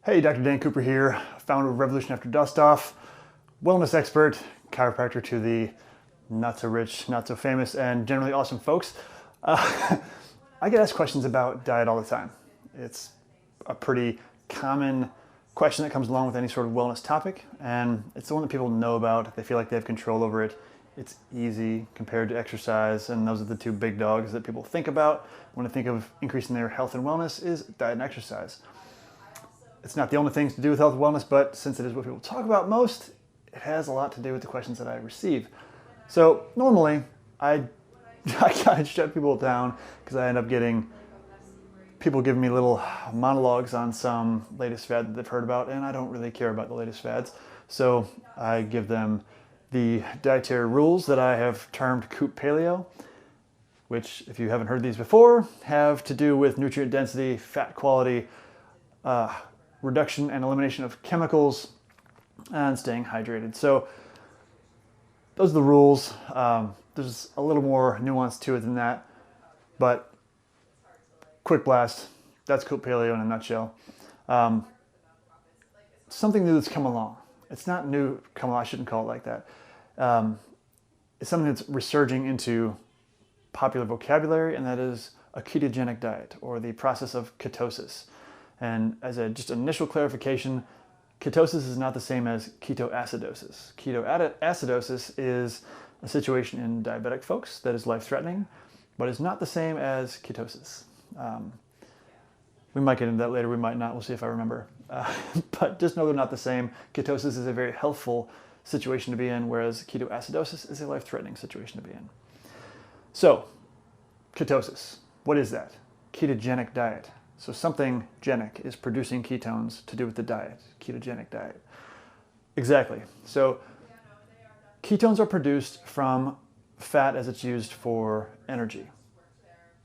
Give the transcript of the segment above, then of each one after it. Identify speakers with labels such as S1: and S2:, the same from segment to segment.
S1: Hey, Dr. Dan Cooper here, founder of Revolution After Dust Off, wellness expert, chiropractor to the not so rich, not so famous, and generally awesome folks. I get asked questions about diet all the time. It's a pretty common question that comes along with any sort of wellness topic, and it's the one that people know about. They feel like they have control over it. It's easy compared to exercise, and those are the two big dogs that people think about when they think of increasing their health and wellness is diet and exercise. It's not the only things to do with health and wellness, but since it is what people talk about most, it has a lot to do with the questions that I receive. So normally, I kind of shut people down because I end up getting people giving me little monologues on some latest fad that they've heard about, and I don't really care about the latest fads. So I give them the dietary rules that I have termed Coop Paleo, which, if you haven't heard these before, have to do with nutrient density, fat quality, reduction and elimination of chemicals, and staying hydrated. So those are the rules. There's a little more nuance to it than that, but quick blast, that's Coop Paleo in a nutshell. Something new that's come along. It's not new, come along, I shouldn't call it like that. It's something that's resurging into popular vocabulary, and that is a ketogenic diet, or the process of ketosis. And as a just initial clarification, ketosis is not the same as ketoacidosis. Ketoacidosis is a situation in diabetic folks that is life-threatening, but is not the same as ketosis. We might get into that later, we might not, we'll see if I remember. But just know they're not the same. Ketosis is a very healthful situation to be in, whereas ketoacidosis is a life-threatening situation to be in. So, ketosis, what is that? Ketogenic diet. So something genic is producing ketones to do with the diet, ketogenic diet. Exactly. So ketones are produced from fat as it's used for energy.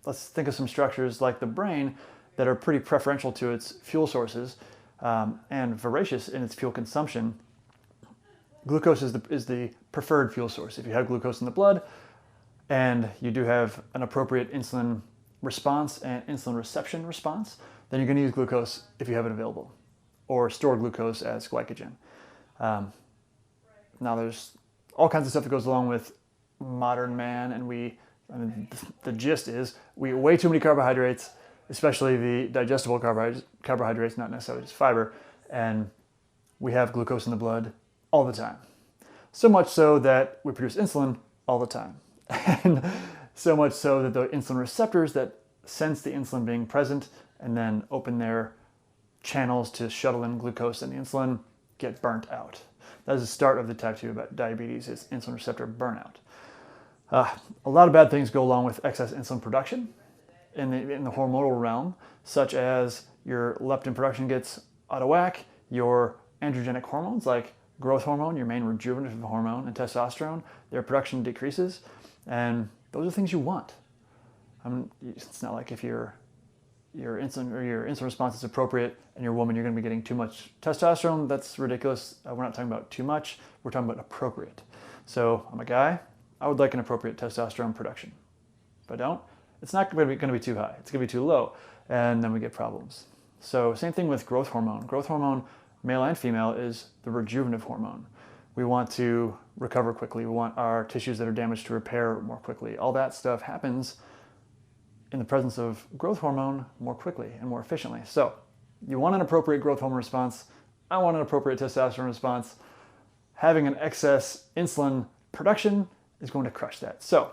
S1: Let's think of some structures like the brain that are pretty preferential to its fuel sources and voracious in its fuel consumption. Glucose is the preferred fuel source. If you have glucose in the blood and you do have an appropriate insulin response and insulin reception response, then you're going to use glucose if you have it available, or store glucose as glycogen. Now there's all kinds of stuff that goes along with modern man, and the gist is we eat way too many carbohydrates, especially the digestible carbohydrates, not necessarily just fiber, and we have glucose in the blood all the time. So much so that we produce insulin all the time. And so much so that the insulin receptors that sense the insulin being present and then open their channels to shuttle in glucose and the insulin get burnt out. That is the start of the type 2 diabetes, is insulin receptor burnout. A lot of bad things go along with excess insulin production in the hormonal realm, such as your leptin production gets out of whack, your androgenic hormones like growth hormone, your main rejuvenative hormone, and testosterone, their production decreases, and those are things you want. It's not like if your insulin response is appropriate and you're a woman, you're going to be getting too much testosterone. That's ridiculous. We're not talking about too much. We're talking about appropriate. So I'm a guy. I would like an appropriate testosterone production. If I don't, it's not going to be too high. It's going to be too low, and then we get problems. So same thing with growth hormone. Growth hormone, male and female, is the rejuvenative hormone. We want to recover quickly. We want our tissues that are damaged to repair more quickly. All that stuff happens in the presence of growth hormone more quickly and more efficiently. So you want an appropriate growth hormone response. I want an appropriate testosterone response. Having an excess insulin production is going to crush that. So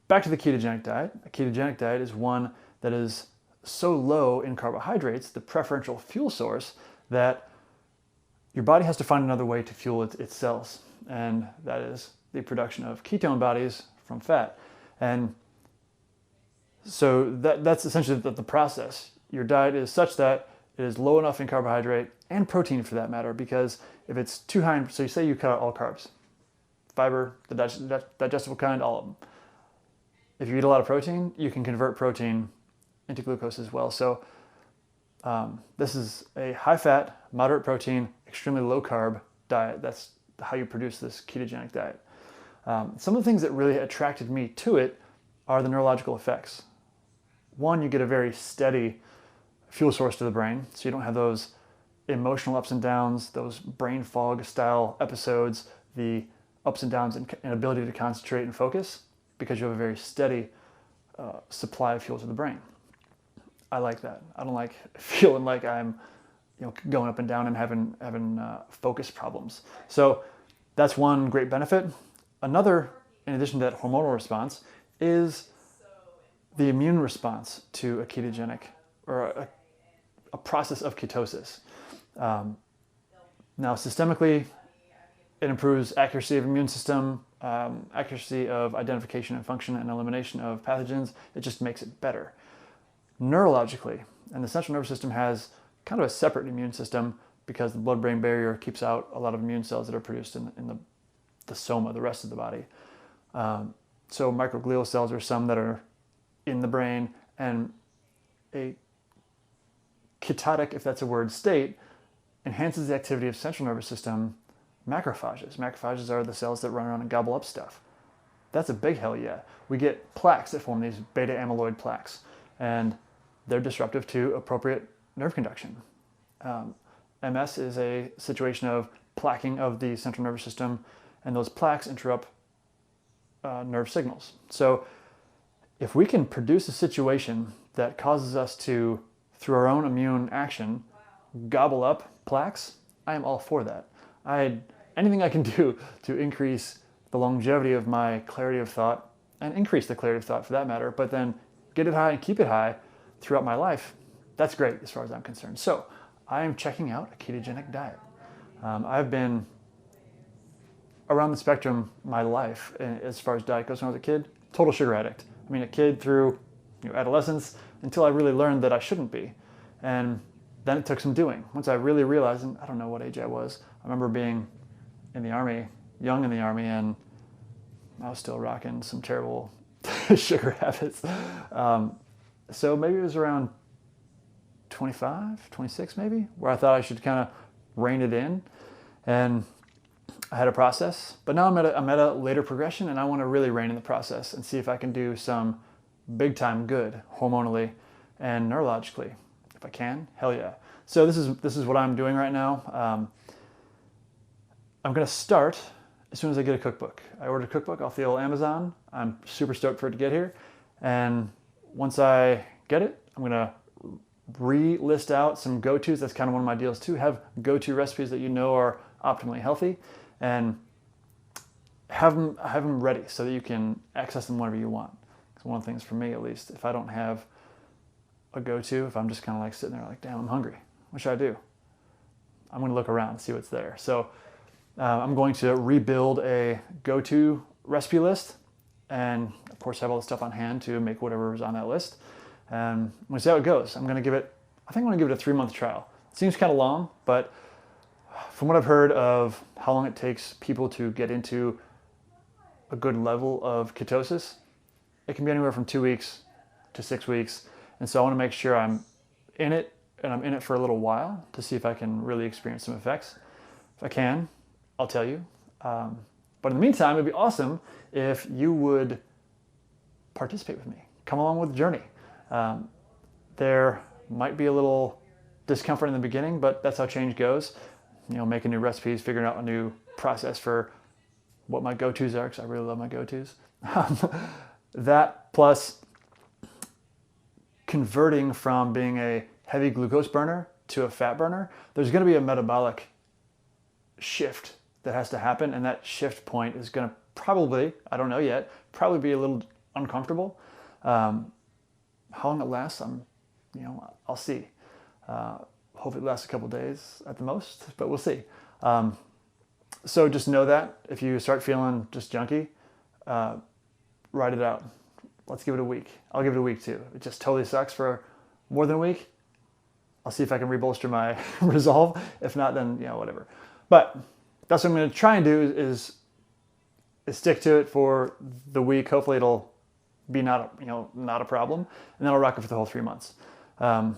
S1: back to the ketogenic diet. A ketogenic diet is one that is so low in carbohydrates, the preferential fuel source, that your body has to find another way to fuel its cells, and that is the production of ketone bodies from fat. And so that's essentially the process. Your diet is such that it is low enough in carbohydrate and protein for that matter, because if it's too high, so you say you cut out all carbs, fiber, the digestible kind, all of them. If you eat a lot of protein, you can convert protein into glucose as well. So this is a high-fat, moderate protein, extremely low-carb diet. That's how you produce this ketogenic diet. Some of the things that really attracted me to it are the neurological effects. One, you get a very steady fuel source to the brain, so you don't have those emotional ups and downs, those brain fog style episodes, the ups and downs and ability to concentrate and focus, because you have a very steady supply of fuel to the brain. I like that. I don't like feeling like I'm going up and down and having focus problems. So that's one great benefit. Another, in addition to that hormonal response, is the immune response to a ketogenic or a process of ketosis. Now, systemically, it improves accuracy of immune system, accuracy of identification and function and elimination of pathogens. It just makes it better. Neurologically, and the central nervous system has kind of a separate immune system because the blood-brain barrier keeps out a lot of immune cells that are produced in the soma, the rest of the body. So microglial cells are some that are in the brain, and a ketotic, if that's a word, state enhances the activity of central nervous system macrophages. Macrophages are the cells that run around and gobble up stuff. That's a big hell yeah. We get plaques that form, these beta amyloid plaques, and they're disruptive to appropriate nerve conduction. MS is a situation of plaquing of the central nervous system, and those plaques interrupt nerve signals. So if we can produce a situation that causes us to, through our own immune action, gobble up plaques, I am all for that. Anything I can do to increase the longevity of my clarity of thought, and increase the clarity of thought for that matter, but then get it high and keep it high throughout my life, that's great as far as I'm concerned. So I am checking out a ketogenic diet. I've been around the spectrum my life as far as diet goes. When I was a kid, total sugar addict. I mean, a kid through adolescence until I really learned that I shouldn't be. And then it took some doing. Once I really realized, and I don't know what age I was, I remember being in the Army, young in the Army, and I was still rocking some terrible sugar habits. So maybe it was around 25, 26 maybe, where I thought I should kind of rein it in. And I had a process, but now I'm at a later progression, and I want to really rein in the process and see if I can do some big time good hormonally and neurologically. If I can, hell yeah. So this is what I'm doing right now. I'm going to start as soon as I get a cookbook. I ordered a cookbook off the old Amazon. I'm super stoked for it to get here. And once I get it, I'm going to re-list out some go-tos. That's kind of one of my deals too. Have go-to recipes that you know are optimally healthy, and have them ready so that you can access them whenever you want. Because one of the things for me, at least, if I don't have a go-to, if I'm just kind of like sitting there like, damn, I'm hungry, what should I do? I'm going to look around and see what's there. So I'm going to rebuild a go-to recipe list, and of course have all the stuff on hand to make whatever is on that list. And we'll see how it goes. I think I'm going to give it a 3-month trial. It seems kind of long, but from what I've heard of how long it takes people to get into a good level of ketosis, it can be anywhere from 2 weeks to 6 weeks. And so I want to make sure I'm in it, and I'm in it for a little while to see if I can really experience some effects. If I can, I'll tell you. But in the meantime, it'd be awesome if you would participate with me. Come along with the journey. There might be a little discomfort in the beginning, but that's how change goes. Making new recipes, figuring out a new process for what my go-tos are, because I really love my go-tos. That plus converting from being a heavy glucose burner to a fat burner, there's going to be a metabolic shift that has to happen, and that shift point is going to probably, I don't know yet, probably be a little uncomfortable. How long it lasts, I'll see. Hopefully it lasts a couple days at the most, but we'll see. So just know that if you start feeling just junky, ride it out. Let's give it a week. I'll give it a week too. It just totally sucks for more than a week. I'll see if I can rebolster my resolve. If not, then whatever. But that's what I'm going to try and do is stick to it for the week. Hopefully it'll be not a problem, and then I'll rock it for the whole 3 months. I'll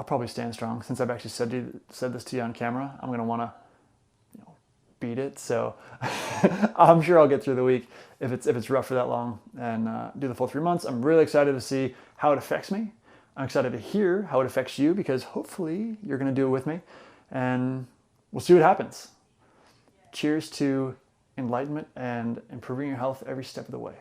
S1: probably stand strong since I've actually said this to you on camera. I'm going to want to beat it, so I'm sure I'll get through the week if it's rough for that long and do the full 3 months. I'm really excited to see how it affects me. I'm excited to hear how it affects you because hopefully you're going to do it with me and we'll see what happens. Cheers to enlightenment and improving your health every step of the way.